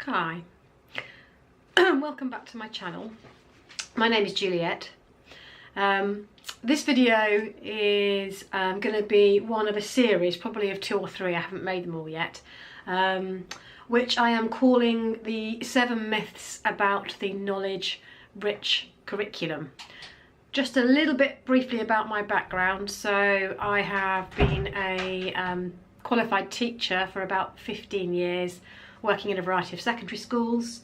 Hi, welcome back to my channel. My name is Juliet. This video is going to be one of a series, probably of 2 or 3, I haven't made them all yet, which I am calling the 7 myths about the knowledge-rich curriculum. Just a little bit briefly about my background. So I have been a qualified teacher for about 15 years, working in a variety of secondary schools.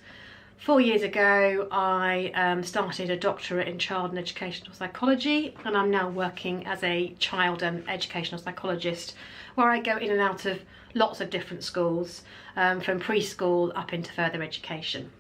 4 years ago I started a doctorate in child and educational psychology, and I'm now working as a child and educational psychologist, where I go in and out of lots of different schools, from preschool up into further education.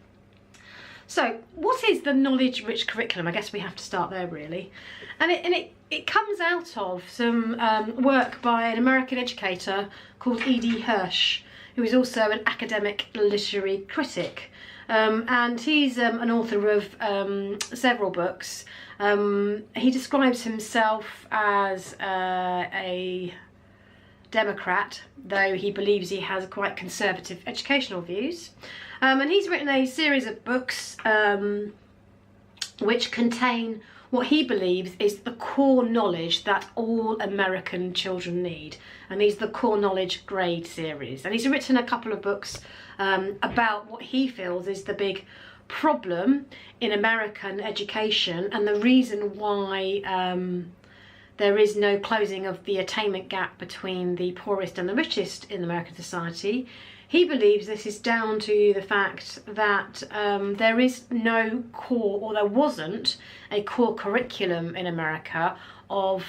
So what is the knowledge-rich curriculum? I guess we have to start there really. And it comes out of some work by an American educator called E.D. Hirsch, who is also an academic literary critic. And he's an author of several books. He describes himself as a Democrat, though he believes he has quite conservative educational views. And he's written a series of books which contain what he believes is the core knowledge that all American children need. And these are the Core Knowledge Grade series. And he's written a couple of books about what he feels is the big problem in American education and the reason why there is no closing of the attainment gap between the poorest and the richest in American society. He believes this is down to the fact that there is no core, or there wasn't a core curriculum in America of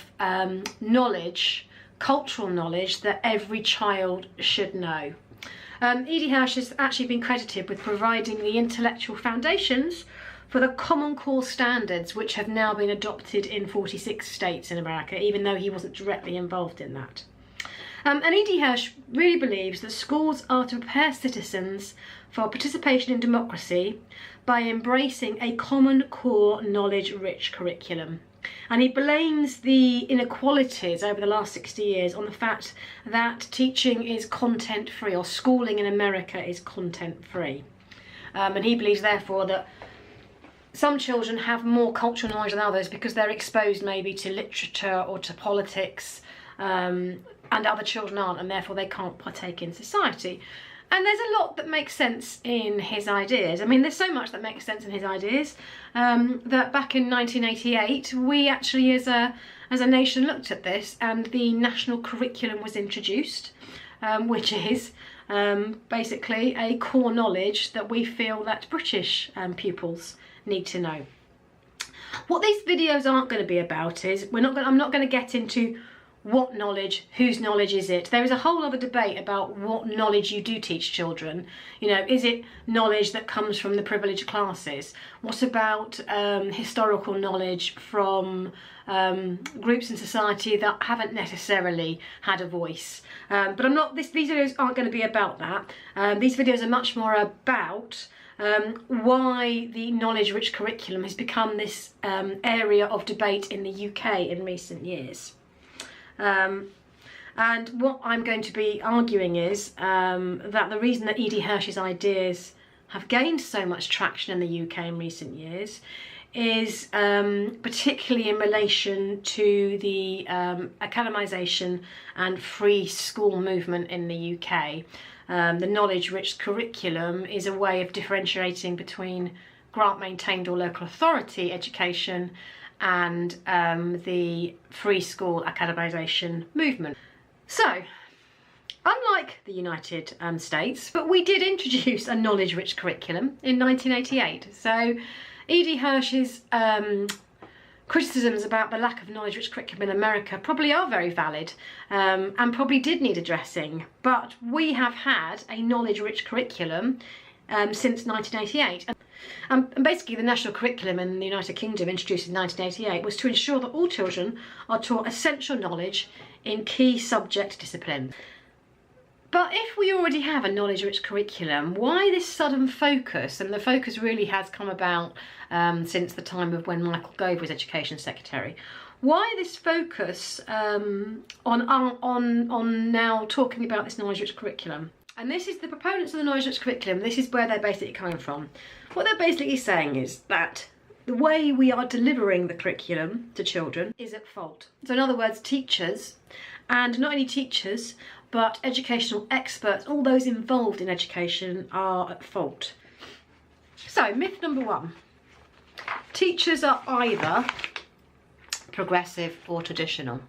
knowledge, cultural knowledge that every child should know. E.D. Hirsch has actually been credited with providing the intellectual foundations for the Common Core standards, which have now been adopted in 46 states in America, even though he wasn't directly involved in that. And E.D. Hirsch really believes that schools are to prepare citizens for participation in democracy by embracing a common core knowledge-rich curriculum. And he blames the inequalities over the last 60 years on the fact that teaching is content-free, or schooling in America is content-free. And he believes, therefore, that some children have more cultural knowledge than others because they're exposed maybe to literature or to politics, and other children aren't, and therefore they can't partake in society. And there's a lot that makes sense in his ideas. I mean, there's so much that makes sense in his ideas that back in 1988 we actually as a nation looked at this, and the national curriculum was introduced, which is basically a core knowledge that we feel that British pupils need to know. What these videos aren't going to be about is I'm not going to get into what knowledge, whose knowledge is it. There is a whole other debate about what knowledge you do teach children. You know, is it knowledge that comes from the privileged classes? What about historical knowledge from groups in society that haven't necessarily had a voice? But these videos aren't going to be about that. These videos are much more about why the knowledge-rich curriculum has become this area of debate in the UK in recent years. And what I'm going to be arguing is that the reason that E.D. Hirsch's ideas have gained so much traction in the UK in recent years is particularly in relation to the academisation and free school movement in the UK. The knowledge-rich curriculum is a way of differentiating between grant-maintained or local authority education and the free school academisation movement. So, unlike the United States, but we did introduce a knowledge-rich curriculum in 1988. So, E.D. Hirsch's criticisms about the lack of knowledge-rich curriculum in America probably are very valid, and probably did need addressing. But we have had a knowledge-rich curriculum since 1988. And basically the national curriculum in the United Kingdom, introduced in 1988, was to ensure that all children are taught essential knowledge in key subject disciplines. But if we already have a knowledge-rich curriculum, why this sudden focus? And the focus really has come about since the time of when Michael Gove was Education Secretary. Why this focus on now talking about this knowledge-rich curriculum? And this is the proponents of the knowledge-rich curriculum. This is where they're basically coming from. What they're basically saying is that the way we are delivering the curriculum to children is at fault. So in other words, teachers, and not only teachers, but educational experts, all those involved in education are at fault. So myth number 1, teachers are either progressive or traditional.